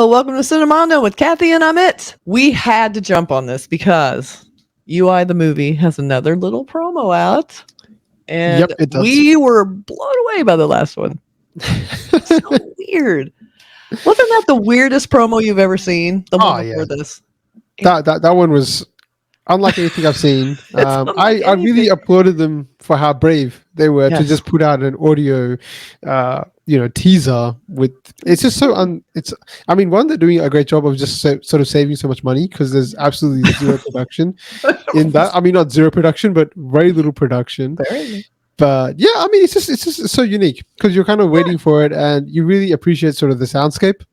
Hello, welcome to Cinemondo with Kathy and Amit. We had to jump on this because UI the movie has another little promo out, and it does. we were blown away by the last one. So weird. Wasn't that the weirdest promo you've ever seen? The one before this. That one was unlike anything I've seen. I really applauded them for how brave they were to just put out an audio teaser with it's just so one, they're doing a great job of just sort of saving so much money because there's absolutely zero production in that. I mean, not zero production, but very little production. But yeah, I mean, it's just so unique because you're kind of waiting for it and you really appreciate sort of the soundscape.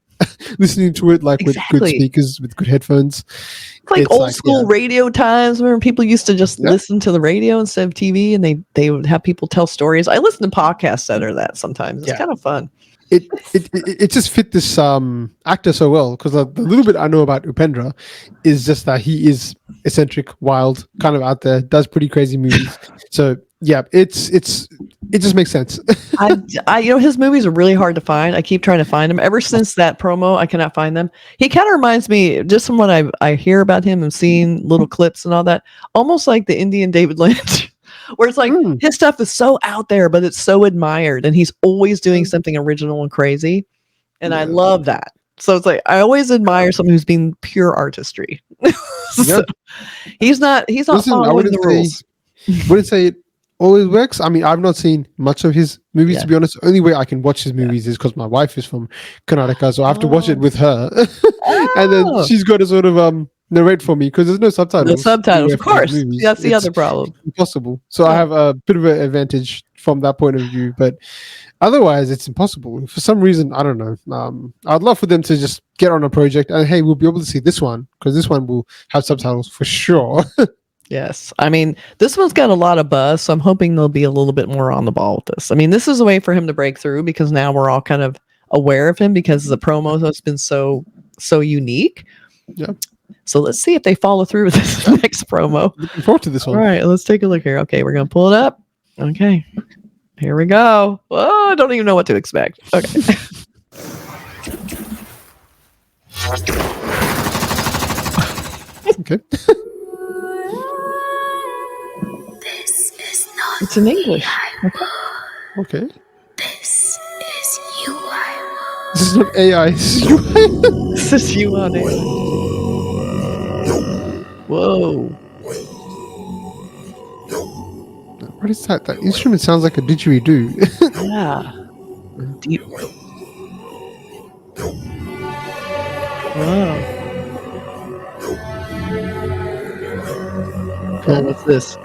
Listening to it with good speakers, with good headphones. It's old school radio times where people used to just listen to the radio instead of TV, and they would have people tell stories. I listen to podcasts that are that sometimes. It's kind of fun. It just fit this actor so well because the little bit I know about Upendra is just that he is eccentric, wild, kind of out there, does pretty crazy movies. So yeah, it just makes sense. His movies are really hard to find. I keep trying to find them. Ever since that promo, I cannot find them. He kind of reminds me, just from what I hear about him and seeing little clips and all that, almost like the Indian David Lynch. Where it's like his stuff is so out there, but it's so admired, and he's always doing something original and crazy, and I love that. So it's like I always admire someone who's being pure artistry. So he's not following the rules. Wouldn't say it always works. I mean, I've not seen much of his movies to be honest. The only way I can watch his movies is because my wife is from Kannada, so I have to watch it with her, and then she's got to sort of narrate for me because there's no subtitles. No subtitles, of course. That's the other problem. Impossible. So I have a bit of an advantage from that point of view, but otherwise it's impossible. For some reason, I don't know. I'd love for them to just get on a project and hey, we'll be able to see this one because this one will have subtitles for sure. Yes. I mean, this one's got a lot of buzz, so I'm hoping they'll be a little bit more on the ball with this. I mean, this is a way for him to break through because now we're all kind of aware of him because the promo has been so unique. Yeah. So let's see if they follow through with this next promo. Looking forward to this one. All right, let's take a look here. Okay, we're going to pull it up. Okay, here we go. Oh, I don't even know what to expect. Okay. Okay. This is not it's in English. Okay. This is UI. This is not AI. This is UI. This is you on it. Whoa. What is that? That instrument sounds like a didgeridoo. Yeah. Deep. Wow. Oh, what's this?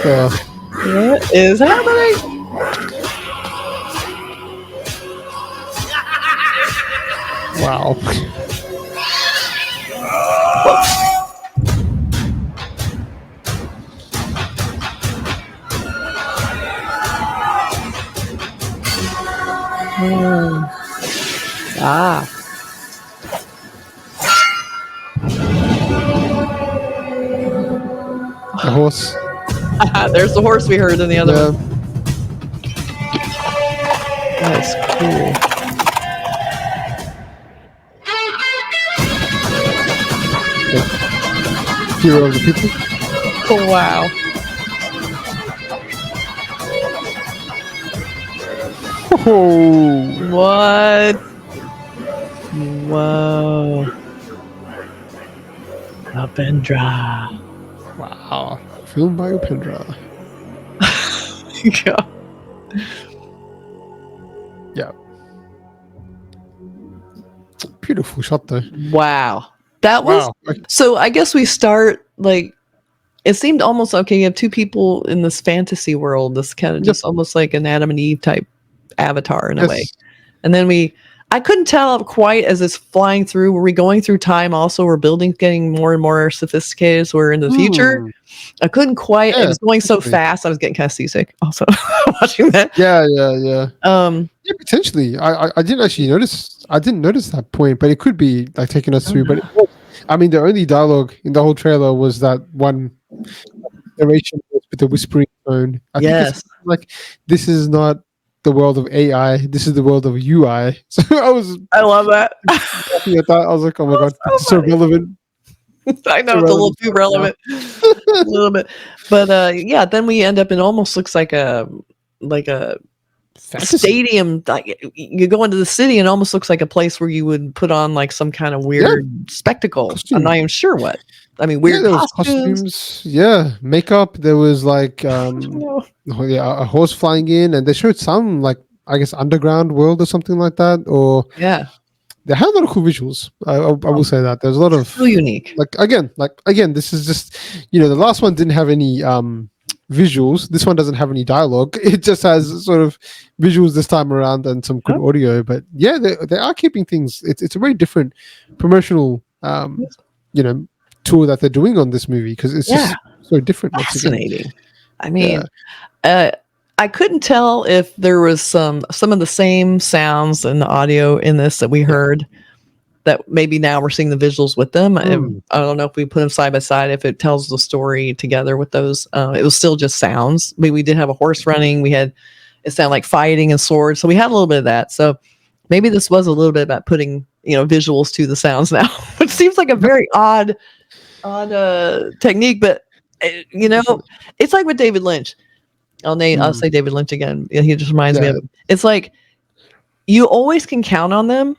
What is happening? Wow. Ah. The horse. There's the horse we heard in the other one. That's cool. Hero of the people. Oh, wow. Oh. What? Whoa. Upendra. Wow. Filmed by Upendra. Yeah. Beautiful shot though. Wow. That was so I guess we start like it seemed almost okay, you have two people in this fantasy world, this kind of just almost like an Adam and Eve type avatar in a way. And then I couldn't tell quite as it's flying through. Were we going through time also? We're buildings getting more and more sophisticated as we're in the future. I couldn't quite. It was going so fast. I was getting kind of seasick also watching that. Yeah. Yeah, potentially. I didn't actually notice. I didn't notice that point, but it could be like taking us through. But I mean, the only dialogue in the whole trailer was that one narration with the whispering tone. I think it's Yes. like this is not the world of AI. This is the world of UI. So I was I love that. looking at that. I was like, oh my god, So it's so funny. relevant. I know So it's a little relevant too right now. relevant, a little bit, but yeah. Then we end up in almost looks like a Fantasy. stadium. Like you go into the city and it almost looks like a place where you would put on like some kind of weird spectacle. Costume. I'm not even sure what. I mean, weird Yeah, there was costumes. costumes. Yeah, makeup. There was like No. a horse flying in, and they showed some like I guess underground world or something like that. Or Yeah, they had a lot of cool visuals. I will say that there's a lot of so unique. like again. This is just the last one didn't have any visuals. This one doesn't have any dialogue. It just has sort of visuals this time around and some good audio. But yeah, they are keeping things. It's a very different promotional tour that they're doing on this movie because it's just so different. Fascinating. I mean, I couldn't tell if there was some of the same sounds and the audio in this that we heard that maybe now we're seeing the visuals with them. I don't know if we put them side by side, if it tells the story together with those. It was still just sounds. I mean, we did have a horse running. It sounded like fighting and swords. So we had a little bit of that. So maybe this was a little bit about putting, visuals to the sounds now, which seems like a very odd technique, but it's like with David Lynch. I'll say David Lynch again. He just reminds me of it. It's like you always can count on them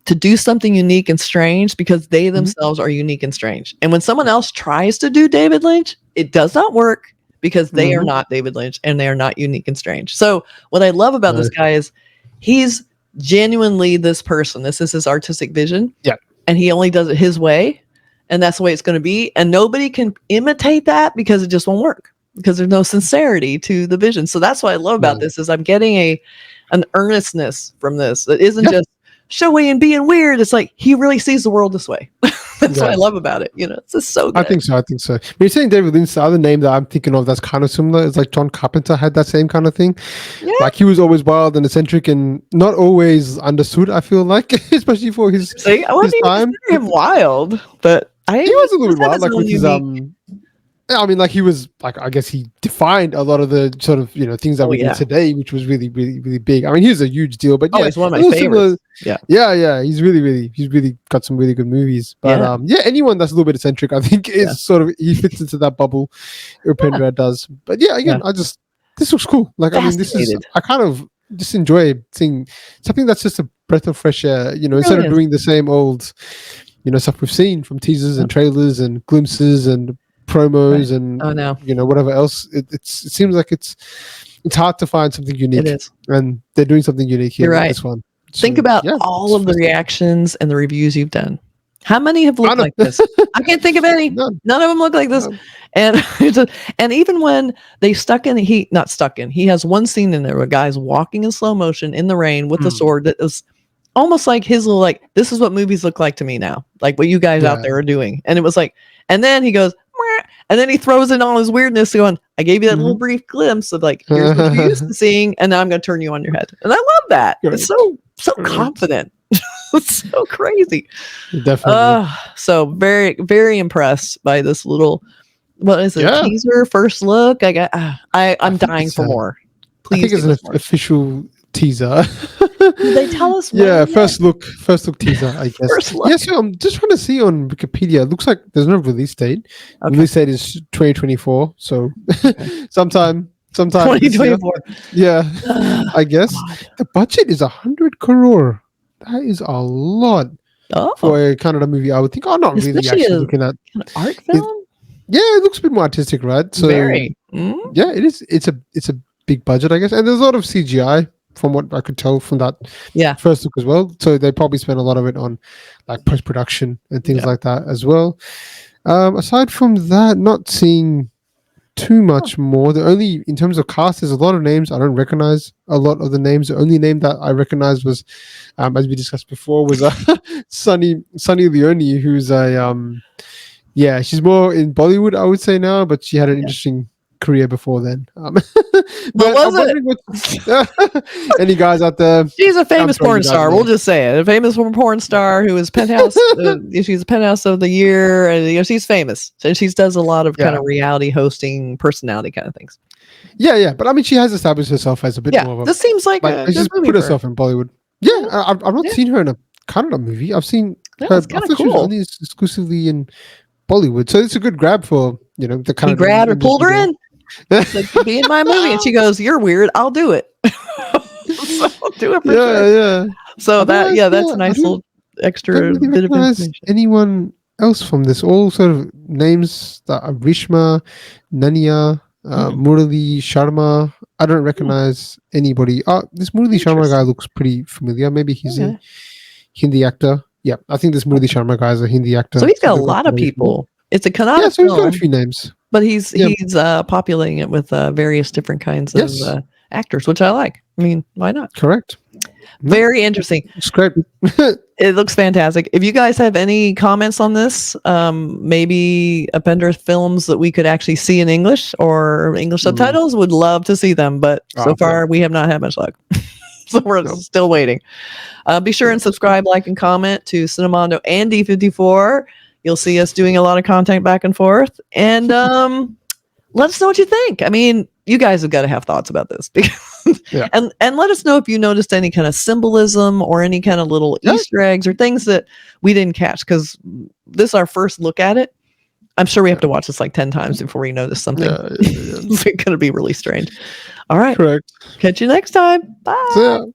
to do something unique and strange because they themselves are unique and strange. And when someone else tries to do David Lynch, it does not work because they are not David Lynch and they are not unique and strange. So what I love about this guy is he's genuinely this person. This is his artistic vision. Yeah. And he only does it his way. And that's the way it's going to be. And nobody can imitate that because it just won't work because there's no sincerity to the vision. So that's what I love about this is I'm getting an earnestness from this. It isn't just showy and being weird. It's like he really sees the world this way. That's what I love about it. It's just so good. I think so. When you're saying David Lynch, the other name that I'm thinking of that's kind of similar is like John Carpenter had that same kind of thing. Yeah. Like he was always wild and eccentric and not always understood, I feel like, especially for his I wouldn't even consider him wild, but he was a little bit wild, like with his I mean, like he was like I guess he defined a lot of the sort of things that we do today, which was really, really, really big. I mean, he's a huge deal, but he's one of my favorites. Yeah. He's really got some really good movies. But anyone that's a little bit eccentric, I think, is sort of he fits into that bubble. Upendra does. But again, this looks cool. Like I mean, I kind of just enjoy seeing something that's just a breath of fresh air. Instead of doing the same old, stuff we've seen from teasers and trailers and glimpses and promos and whatever else. It seems like it's hard to find something unique. It is, and they're doing something unique here. You're right. This one. Think about all of the reactions and the reviews you've done. How many have looked like this? I can't think of any. None of them look like this. And and even when they he has one scene in there where a guy's walking in slow motion in the rain with a sword that is almost like his little like this is what movies look like to me now, like what you guys out there are doing. And it was like, and then he goes. And then he throws in all his weirdness going, I gave you that little brief glimpse of like, here's what you're used to seeing, and now I'm going to turn you on your head. And I love that. Great. It's so confident. It's so crazy. Definitely. So very, very impressed by this little, what is it, teaser, first look? I'm dying for more. Please. I think it's an official teaser. Did they tell us? First look teaser, I guess. First look. So I'm just trying to see on Wikipedia. It looks like there's no release date. Okay. Release date is 2024. So sometime 2024. Yeah, I guess. God. The budget is 100 crore. That is a lot for a Kannada movie. I would think. Not especially really. Actually, looking at an art film. It looks a bit more artistic, right? So very. Yeah, it is. It's a big budget, I guess, and there's a lot of CGI. From what I could tell from that first look as well. So they probably spent a lot of it on like post-production and things like that as well. Aside from that, not seeing too much more. In terms of cast, there's a lot of names I don't recognize. A lot of the names, the only name that I recognized was, as we discussed before, was Sunny Leone, who's she's more in Bollywood, I would say now, but she had an interesting career before then. What was it? Any guys out there? She's a famous porn star. We'll just say it. A famous porn star who is penthouse. She's a penthouse of the year, and she's famous. So she does a lot of kind of reality hosting, personality kind of things. Yeah. But I mean, she has established herself as a bit more of a. This seems like a she's put herself in Bollywood. Yeah, I've not seen her in a Kannada movie. I've seen her. I thought she was only exclusively in Bollywood, so it's a good grab for the Kannada. He grabbed her, pulled her in. Said, be in my movie, and she goes, "You're weird. I'll do it." So I'll do it for sure. Yeah. So that's a nice little extra really bit of information. Anyone else from this? All sort of names that are Reeshma, Nanaiah, Murali, Sharma. I don't recognize anybody. This Murali Sharma guy looks pretty familiar. Maybe he's a Hindi actor. Yeah, I think this Murali Sharma guy is a Hindi actor. So he's got a lot of people. It's a Kannada film. So he's got a few names. But he's populating it with various different kinds of actors, which I like. I mean, why not? Correct. Very interesting. It's great. It looks fantastic. If you guys have any comments on this, maybe Upendra films that we could actually see in English or English subtitles, would love to see them. But so far, we have not had much luck. So we're still waiting. Be sure and subscribe, like, and comment to Cinemondo and D54. You'll see us doing a lot of content back and forth. And let us know what you think. I mean, you guys have got to have thoughts about this. And let us know if you noticed any kind of symbolism or any kind of little Easter eggs or things that we didn't catch, because this is our first look at it. I'm sure we have to watch this like 10 times before we notice something. It's going to be really strange. All right. Correct. Catch you next time. Bye.